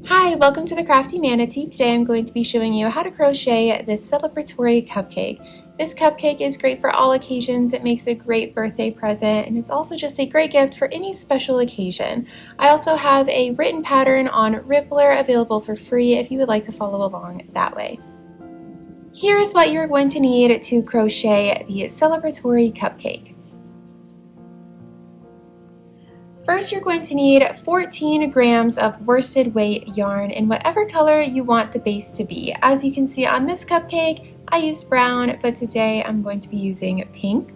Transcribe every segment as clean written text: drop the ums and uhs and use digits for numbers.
Hi, welcome to the CrafteeManatee. Today I'm going to be showing you how to crochet this celebratory cupcake. This cupcake is great for all occasions. It makes a great birthday present, and it's also just a great gift for any special occasion. I also have a written pattern on Ribblr available for free if you would like to follow along that way. Here is what you're going to need to crochet the celebratory cupcake. First, you're going to need 14 grams of worsted weight yarn in whatever color you want the base to be. As you can see on this cupcake, I used brown, but today I'm going to be using pink.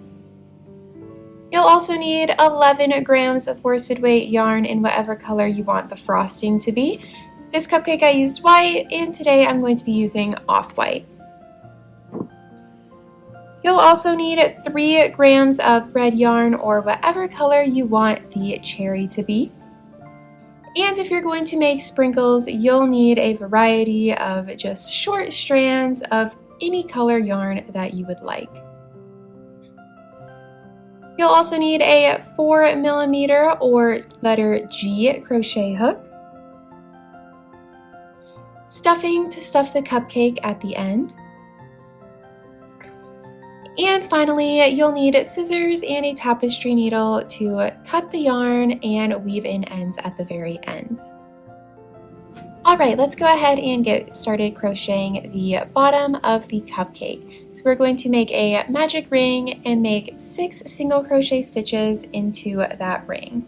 You'll also need 11 grams of worsted weight yarn in whatever color you want the frosting to be. This cupcake I used white, and today I'm going to be using off-white. You'll also need 3 grams of red yarn or whatever color you want the cherry to be. And if you're going to make sprinkles, you'll need a variety of just short strands of any color yarn that you would like. You'll also need a 4mm or letter G crochet hook, stuffing to stuff the cupcake at the end, and finally, you'll need scissors and a tapestry needle to cut the yarn and weave in ends at the very end. Alright, let's go ahead and get started crocheting the bottom of the cupcake. So we're going to make a magic ring and make 6 single crochet stitches into that ring.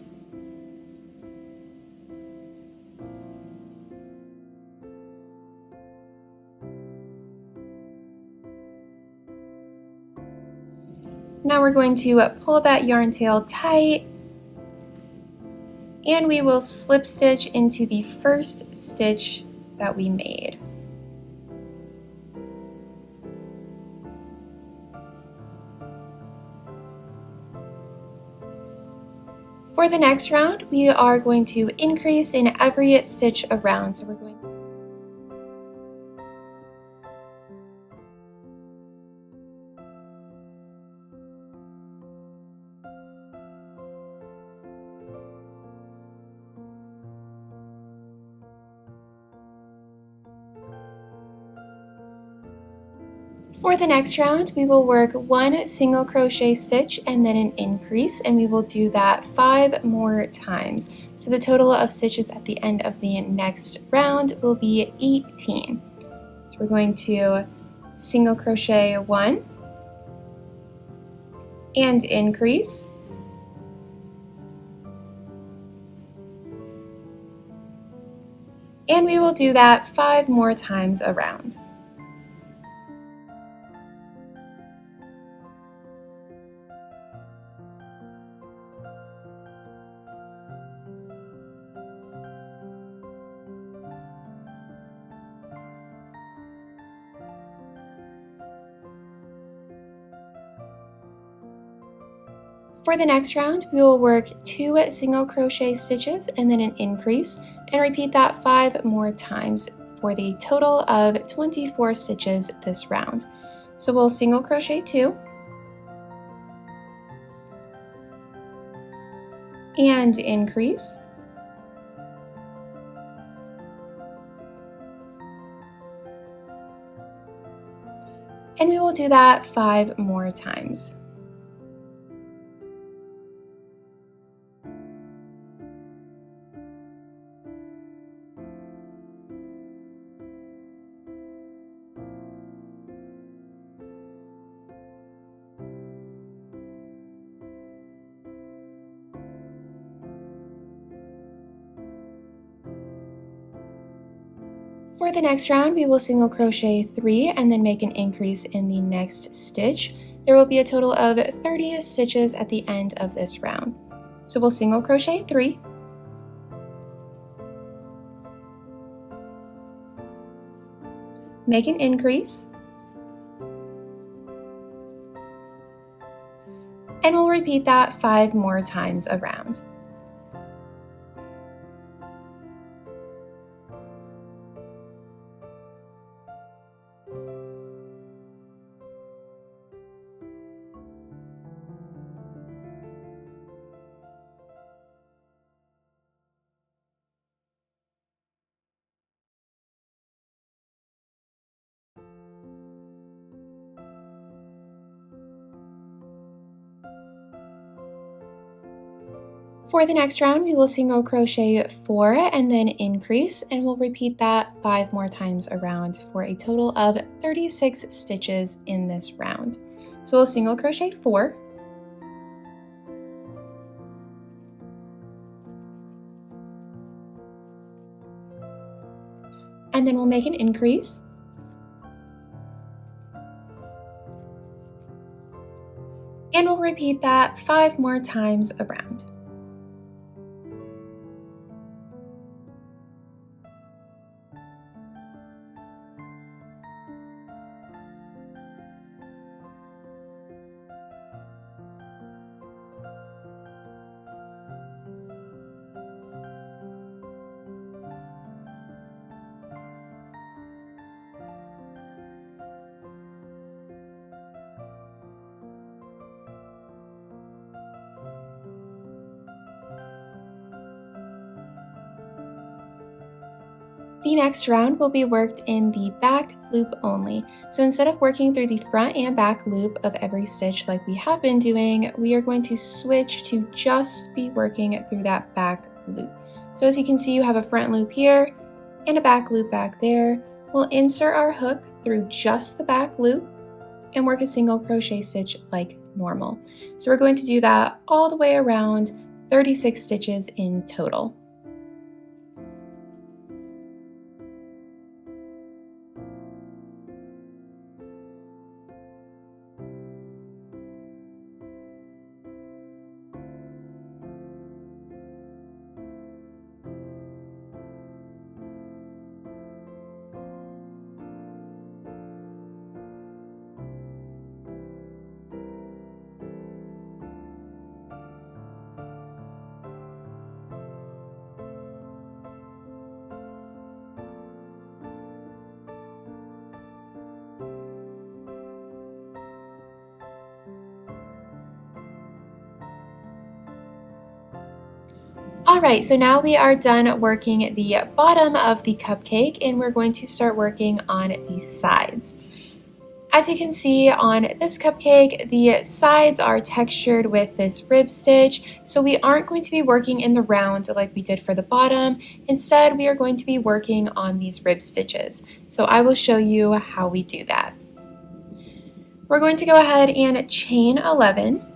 Now we're going to pull that yarn tail tight, and we will slip stitch into the first stitch that we made. For the next round, we are going to increase in every stitch around. So we're going to For the next round, we will work 1 single crochet stitch and then an increase, and we will do that 5 more times. So the total of stitches at the end of the next round will be 18. So we're going to single crochet 1 and increase. And we will do that 5 more times around. For the next round, we will work 2 single crochet stitches and then an increase, and repeat that 5 more times for the total of 24 stitches this round. So we'll single crochet 2 and increase, and we will do that 5 more times. For the next round, we will single crochet 3 and then make an increase in the next stitch. There will be a total of 30 stitches at the end of this round. So we'll single crochet 3, make an increase, and we'll repeat that 5 more times around. For the next round, we will single crochet 4 and then increase, and we'll repeat that 5 more times around for a total of 36 stitches in this round. So we'll single crochet 4, and then we'll make an increase, and we'll repeat that 5 more times around. The next round will be worked in the back loop only. So instead of working through the front and back loop of every stitch like we have been doing, we are going to switch to just be working through that back loop. So as you can see, you have a front loop here and a back loop back there. We'll insert our hook through just the back loop and work a single crochet stitch like normal. So we're going to do that all the way around, 36 stitches in total. Alright, so now we are done working the bottom of the cupcake, and we're going to start working on the sides. As you can see on this cupcake, the sides are textured with this rib stitch, so we aren't going to be working in the round like we did for the bottom. Instead, we are going to be working on these rib stitches. So I will show you how we do that. We're going to go ahead and chain 11.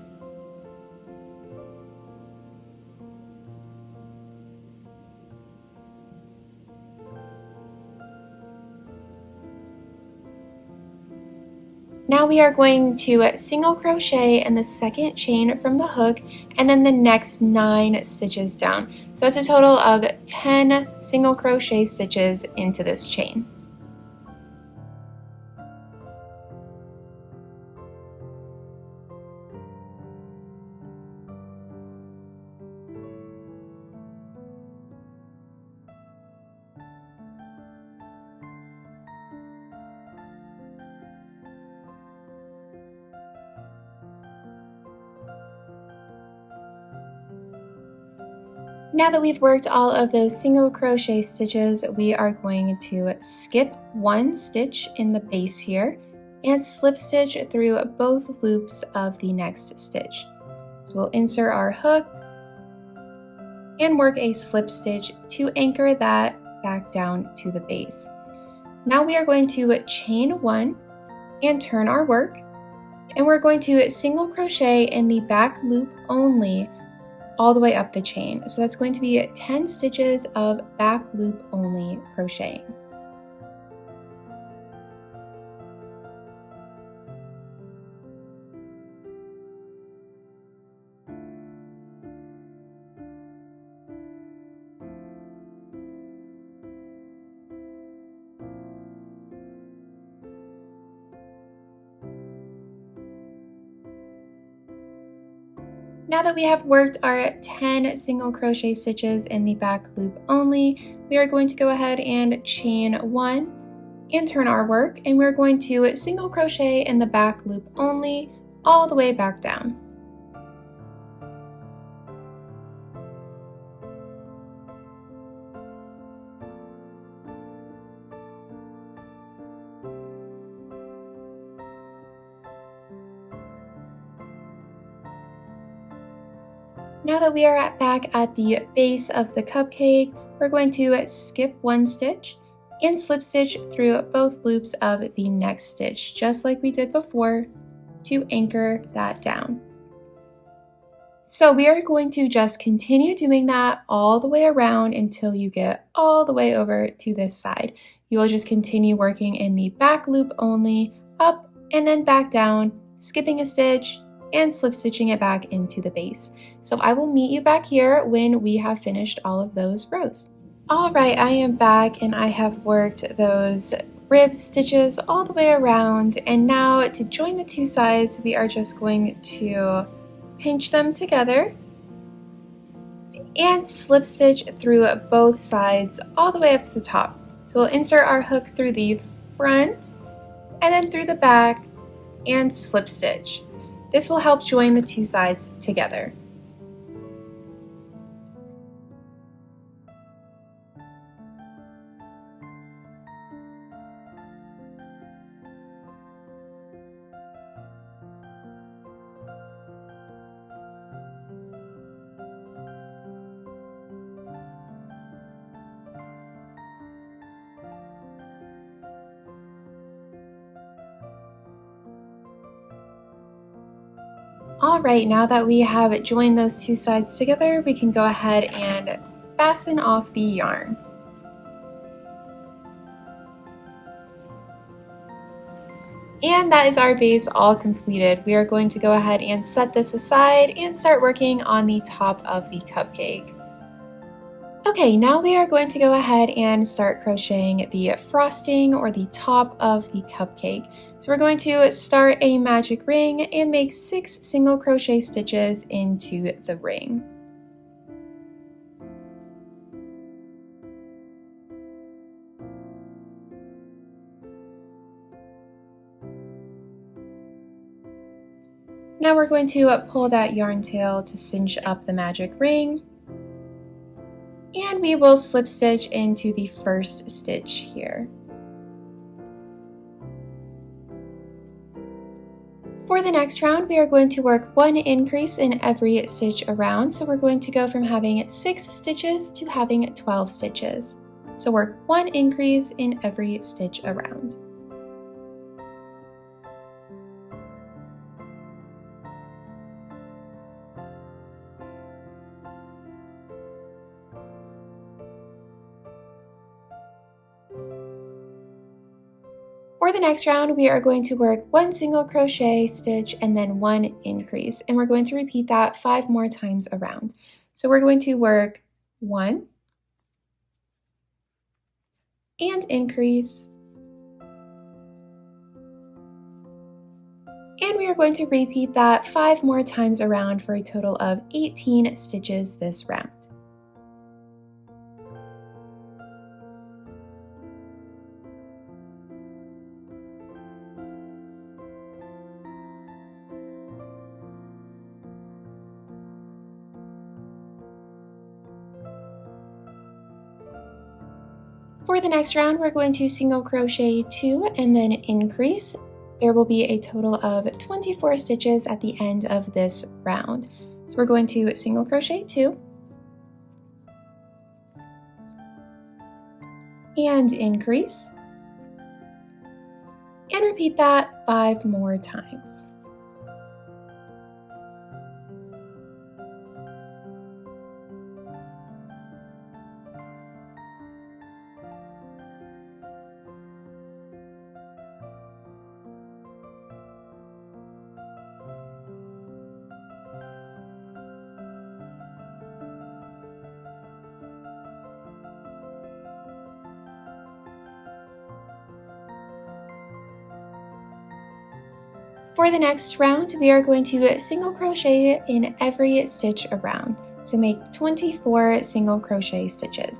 Now we are going to single crochet in the second chain from the hook and then the next 9 stitches down. So that's a total of 10 single crochet stitches into this chain. Now that we've worked all of those single crochet stitches, we are going to skip 1 stitch in the base here and slip stitch through both loops of the next stitch. So we'll insert our hook and work a slip stitch to anchor that back down to the base. Now we are going to chain 1 and turn our work, and we're going to single crochet in the back loop only all the way up the chain. So that's going to be 10 stitches of back loop only crocheting. Now that we have worked our 10 single crochet stitches in the back loop only, we are going to go ahead and chain 1 and turn our work, and we're going to single crochet in the back loop only all the way back down. Now that we are back at the base of the cupcake, we're going to skip one stitch and slip stitch through both loops of the next stitch, just like we did before, to anchor that down. So we are going to just continue doing that all the way around until you get all the way over to this side. You will just continue working in the back loop only, up and then back down, skipping a stitch and slip stitching it back into the base. So I will meet you back here when we have finished all of those rows. All right, I am back and I have worked those rib stitches all the way around, and now to join the two sides we are just going to pinch them together and slip stitch through both sides all the way up to the top. So we'll insert our hook through the front and then through the back and slip stitch. This will help join the two sides together. All right, now that we have joined those two sides together, we can go ahead and fasten off the yarn. And that is our base all completed. We are going to go ahead and set this aside and start working on the top of the cupcake. Okay, now we are going to go ahead and start crocheting the frosting or the top of the cupcake. So we're going to start a magic ring and make 6 single crochet stitches into the ring. Now we're going to pull that yarn tail to cinch up the magic ring. And we will slip stitch into the first stitch here. For the next round, we are going to work 1 increase in every stitch around. So we're going to go from having 6 stitches to having 12 stitches. So work 1 increase in every stitch around. For the next round, we are going to work 1 single crochet stitch and then 1 increase, and we're going to repeat that 5 more times around. So we're going to work 1 and increase, and we are going to repeat that 5 more times around for a total of 18 stitches this round. For the next round, we're going to single crochet 2 and then increase. There will be a total of 24 stitches at the end of this round. So we're going to single crochet 2 and increase, and repeat that 5 more times. For the next round, we are going to single crochet in every stitch around. So make 24 single crochet stitches.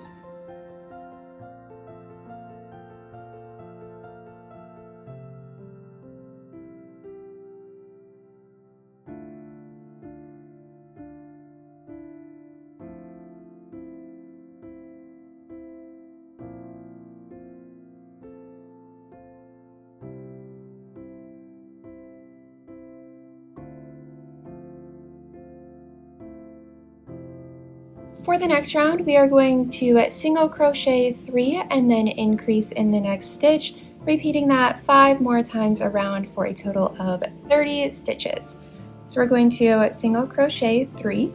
For the next round, we are going to single crochet 3 and then increase in the next stitch, repeating that 5 more times around for a total of 30 stitches. So we're going to single crochet 3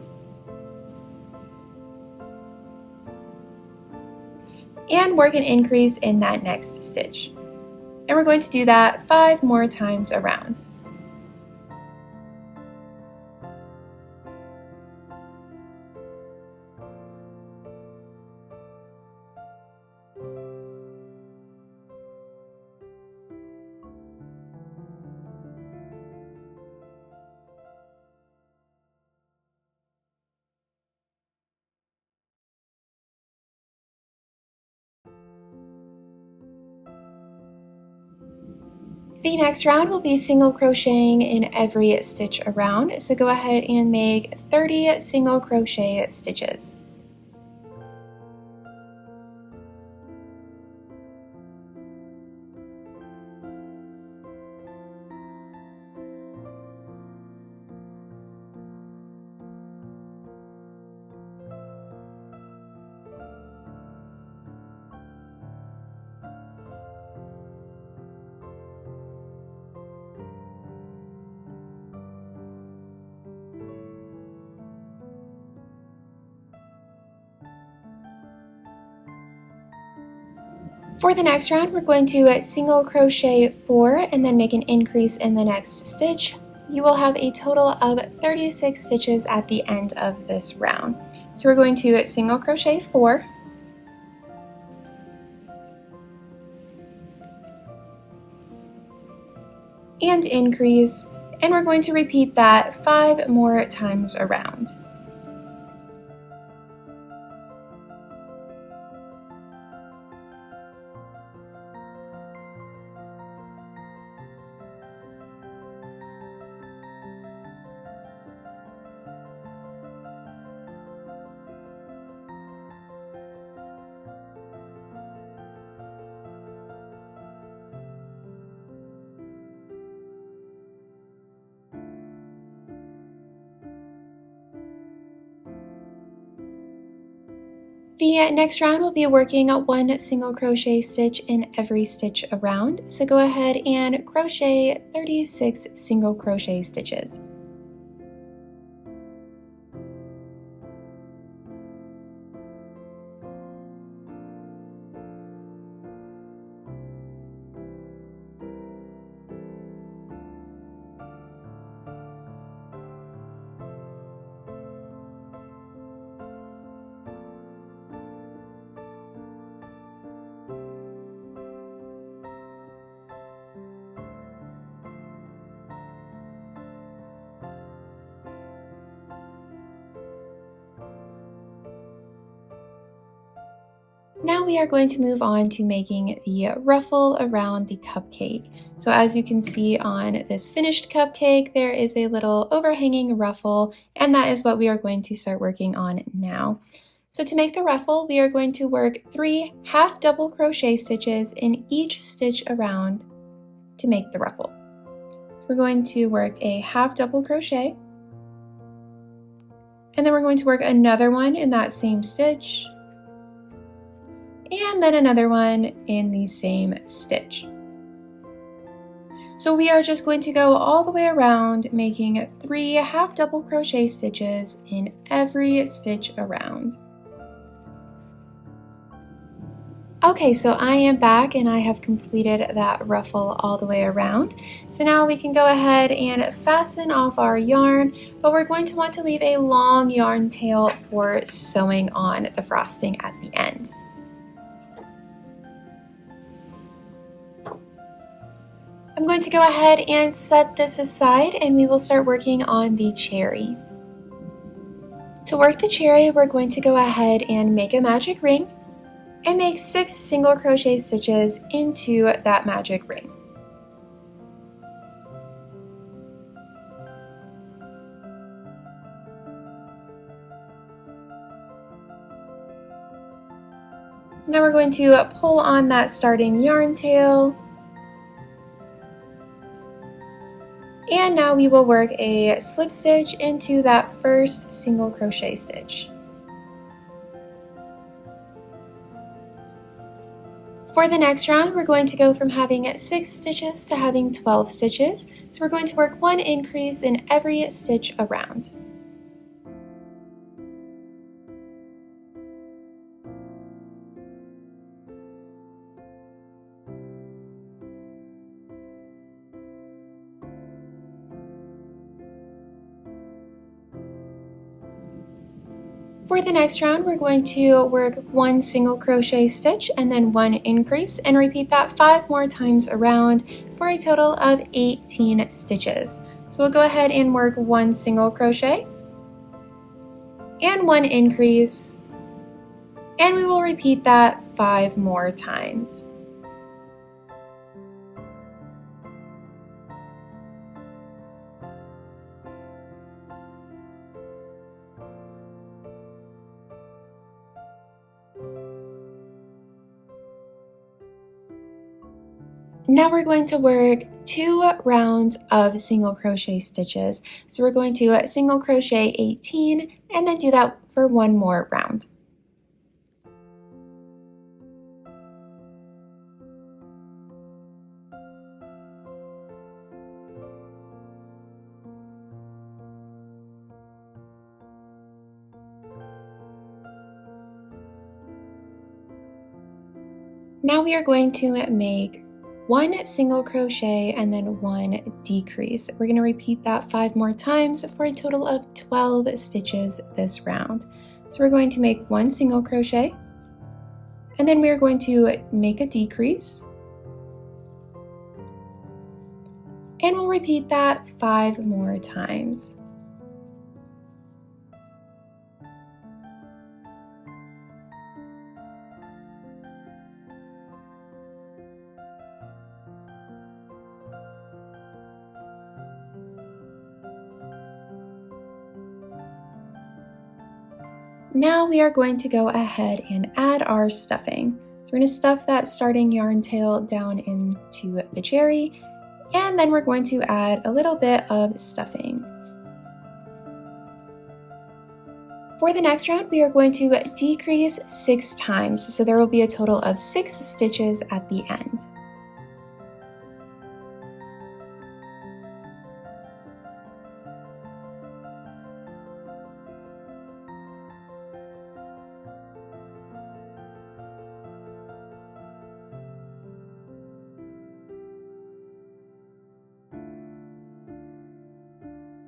and work an increase in that next stitch. And we're going to do that 5 more times around. The next round will be single crocheting in every stitch around, so go ahead and make 30 single crochet stitches. For the next round, we're going to single crochet 4 and then make an increase in the next stitch. You will have a total of 36 stitches at the end of this round. So we're going to single crochet 4 and increase, and we're going to repeat that 5 more times around. The next round will be working 1 single crochet stitch in every stitch around, so go ahead and crochet 36 single crochet stitches. Now we are going to move on to making the ruffle around the cupcake. So as you can see on this finished cupcake, there is a little overhanging ruffle, and that is what we are going to start working on now. So to make the ruffle, we are going to work 3 half double crochet stitches in each stitch around to make the ruffle. So we're going to work a half double crochet, and then we're going to work another one in that same stitch, and then another one in the same stitch. So we are just going to go all the way around, making 3 half double crochet stitches in every stitch around. Okay, so I am back and I have completed that ruffle all the way around. So now we can go ahead and fasten off our yarn, but we're going to want to leave a long yarn tail for sewing on the frosting at the end. I'm going to go ahead and set this aside and we will start working on the cherry. To work the cherry, we're going to go ahead and make a magic ring and make 6 single crochet stitches into that magic ring. Now we're going to pull on that starting yarn tail. And now we will work a slip stitch into that first single crochet stitch. For the next round, we're going to go from having 6 stitches to having 12 stitches. So we're going to work 1 increase in every stitch around. For the next round, we're going to work 1 single crochet stitch and then 1 increase, and repeat that 5 more times around for a total of 18 stitches. So we'll go ahead and work 1 single crochet and 1 increase, and we will repeat that 5 more times. Now we're going to work 2 rounds of single crochet stitches. So we're going to single crochet 18 and then do that for 1 more round. Now we are going to make 1 single crochet and then 1 decrease. We're going to repeat that 5 more times for a total of 12 stitches this round. So we're going to make 1 single crochet, and then we're going to make a decrease, and we'll repeat that 5 more times. Now we are going to go ahead and add our stuffing. So we're going to stuff that starting yarn tail down into the cherry, and then we're going to add a little bit of stuffing. For the next round, we are going to decrease 6 times, so there will be a total of 6 stitches at the end.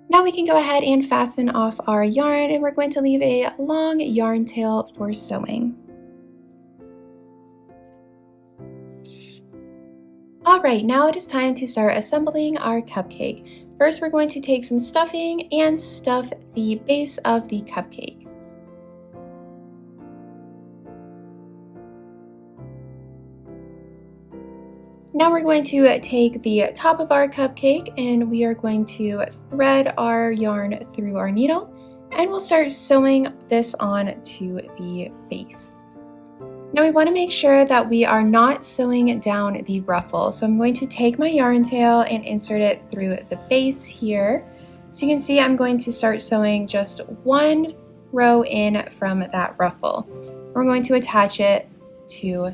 Now we can go ahead and fasten off our yarn, and we're going to leave a long yarn tail for sewing. Alright, now it is time to start assembling our cupcake. First, we're going to take some stuffing and stuff the base of the cupcake. Now we're going to take the top of our cupcake, and we are going to thread our yarn through our needle, and we'll start sewing this on to the base. Now we want to make sure that we are not sewing down the ruffle, so I'm going to take my yarn tail and insert it through the base here. So you can see I'm going to start sewing just 1 row in from that ruffle. We're going to attach it to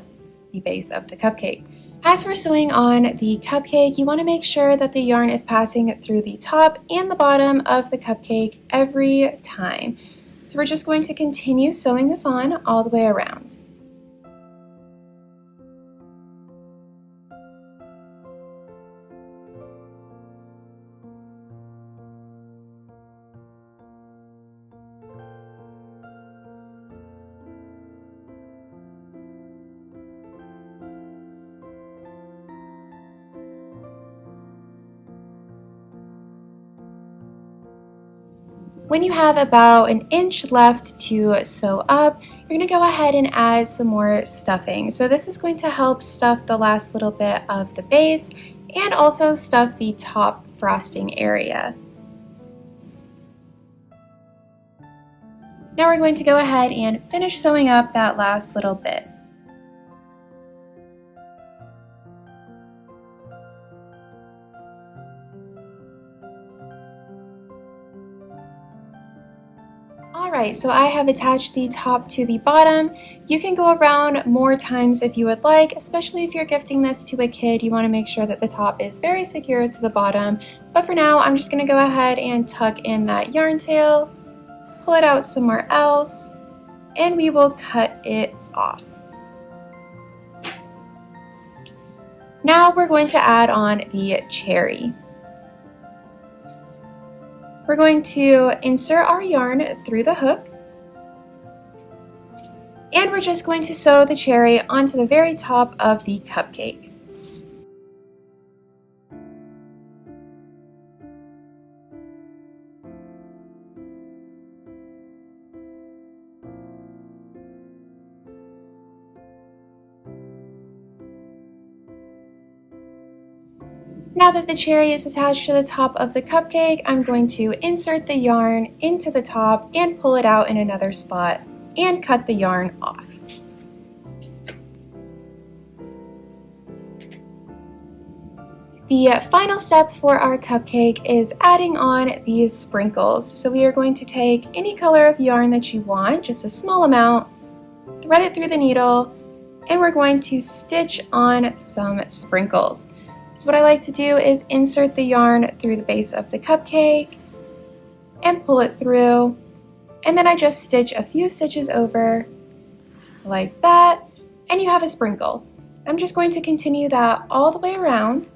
the base of the cupcake. As we're sewing on the cupcake, you want to make sure that the yarn is passing through the top and the bottom of the cupcake every time. So we're just going to continue sewing this on all the way around. When you have about 1 inch left to sew up, you're going to go ahead and add some more stuffing. So this is going to help stuff the last little bit of the base and also stuff the top frosting area. Now we're going to go ahead and finish sewing up that last little bit. Alright, so I have attached the top to the bottom. You can go around more times if you would like, especially if you're gifting this to a kid. You want to make sure that the top is very secure to the bottom. But for now, I'm just going to go ahead and tuck in that yarn tail, pull it out somewhere else, and we will cut it off. Now we're going to add on the cherry. We're going to insert our yarn through the hook, and we're just going to sew the cherry onto the very top of the cupcake. Now that the cherry is attached to the top of the cupcake, I'm going to insert the yarn into the top and pull it out in another spot and cut the yarn off. The final step for our cupcake is adding on these sprinkles. So we are going to take any color of yarn that you want, just a small amount, thread it through the needle, and we're going to stitch on some sprinkles. So what I like to do is insert the yarn through the base of the cupcake and pull it through, and then I just stitch a few stitches over like that, and you have a sprinkle. I'm just going to continue that all the way around,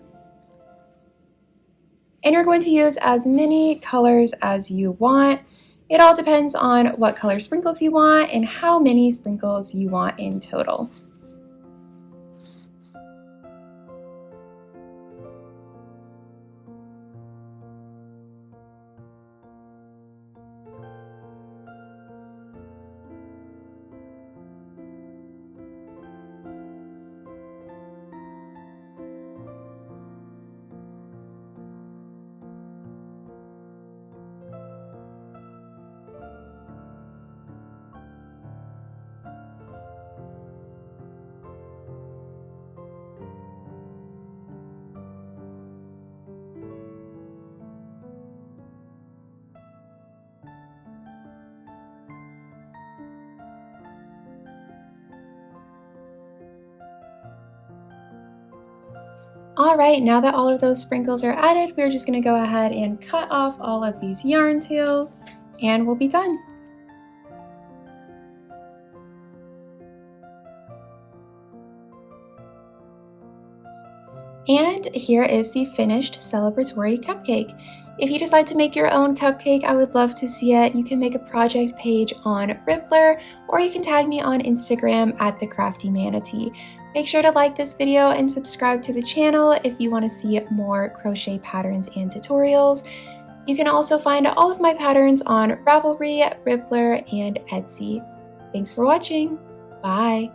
and you're going to use as many colors as you want. It all depends on what color sprinkles you want and how many sprinkles you want in total. Alright, now that all of those sprinkles are added, we're just going to go ahead and cut off all of these yarn tails, and we'll be done. And here is the finished celebratory cupcake. If you decide to make your own cupcake, I would love to see it. You can make a project page on Ribblr, or you can tag me on Instagram at the CrafteeManatee. Make sure to like this video and subscribe to the channel if you want to see more crochet patterns and tutorials. You can also find all of my patterns on Ravelry, Ribblr, and Etsy. Thanks for watching. Bye.